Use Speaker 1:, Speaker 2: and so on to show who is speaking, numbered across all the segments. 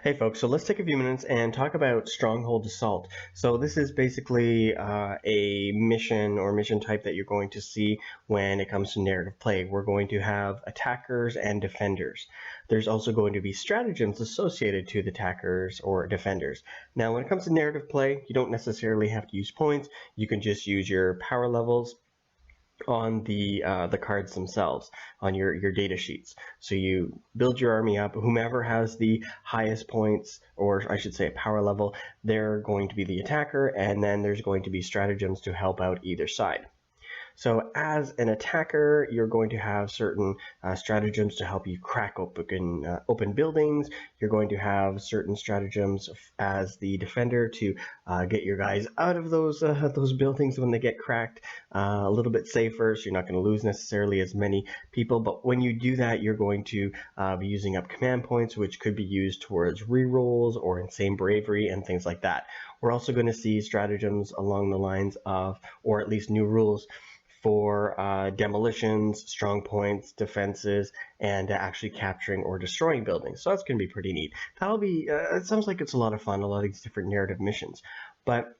Speaker 1: Hey folks, so let's take a few minutes and talk about Stronghold Assault. So this is basically a mission or mission type that you're going to see when it comes to narrative play. We're going to have attackers and defenders. There's also going to be stratagems associated to the attackers or defenders. Now when it comes to narrative play, you don't necessarily have to use points. You can just use your power levels on the cards themselves on your data sheets. So you build your army up. Whomever has the highest points, or I should say power level, they're going to be the attacker, and then there's going to be stratagems to help out either side. So as an attacker, you're going to have certain stratagems to help you crack open buildings. You're going to have certain stratagems as the defender to get your guys out of those buildings when they get cracked a little bit safer, so you're not going to lose necessarily as many people. But when you do that, you're going to be using up command points, which could be used towards rerolls or insane bravery and things like that. We're also going to see stratagems along the lines of, or at least new rules, for demolitions, strong points, defenses, and actually capturing or destroying buildings. So that's going to be pretty neat. That'll be, it sounds like it's a lot of fun, a lot of these different narrative missions. But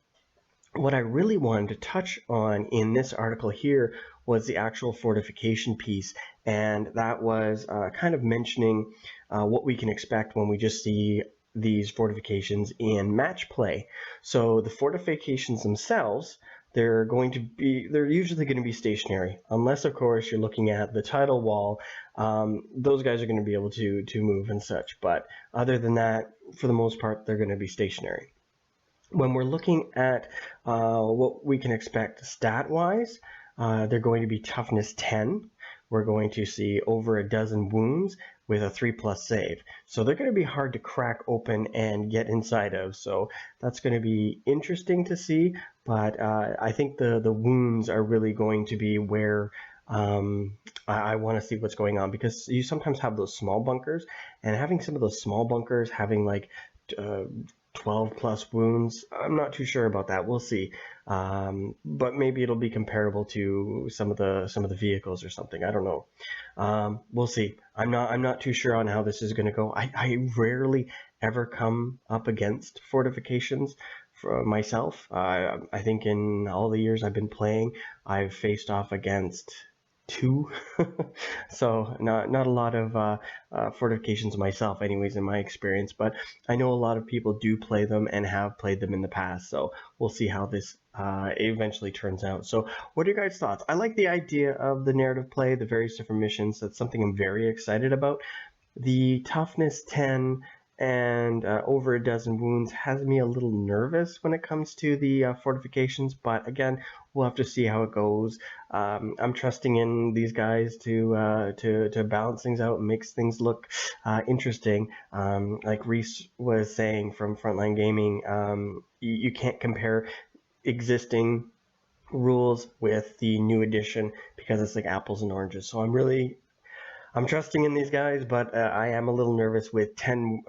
Speaker 1: what I really wanted to touch on in this article here was the actual fortification piece, and that was kind of mentioning what we can expect when we just see these fortifications in match play. So the fortifications themselves, they're usually going to be stationary, unless of course you're looking at the title wall. Those guys are going to be able to move and such, but other than that, for the most part, they're going to be stationary. When we're looking at what we can expect stat-wise, they're going to be toughness 10. We're going to see over a dozen wounds with a 3+ save. So they're going to be hard to crack open and get inside of. So that's going to be interesting to see. But I think the wounds are really going to be where I want to see what's going on, because you sometimes have those small bunkers, and having some of those small bunkers having like 12+ wounds, I'm not too sure about that. We'll see, but maybe it'll be comparable to some of the vehicles or something. I don't know. We'll see. I'm not too sure on how this is going to go. I rarely ever come up against fortifications for myself. I think in all the years I've been playing, I've faced off against 2. So not a lot of fortifications myself, anyways, in my experience, but I know a lot of people do play them and have played them in the past, so we'll see how this eventually turns out. So what are your guys' thoughts? I like the idea of the narrative play, the various different missions. That's something I'm very excited about. The toughness 10 and over a dozen wounds has me a little nervous when it comes to the fortifications, but again, we'll have to see how it goes. I'm trusting in these guys to balance things out and makes things look interesting. Like Reese was saying from Frontline Gaming, you can't compare existing rules with the new edition because it's like apples and oranges. So I'm trusting in these guys, but I am a little nervous with 10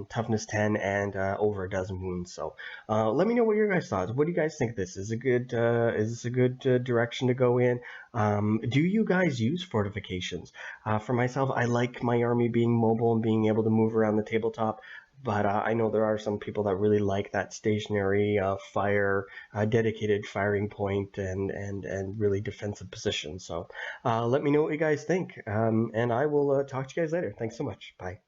Speaker 1: toughness 10 and over a dozen wounds. So let me know what your guys' thoughts. What do you guys think? This is a good is this a good direction to go in? Do you guys use fortifications? For myself, I like my army being mobile and being able to move around the tabletop. But I know there are some people that really like that stationary dedicated firing point and really defensive position. So let me know what you guys think, and I will talk to you guys later. Thanks so much. Bye.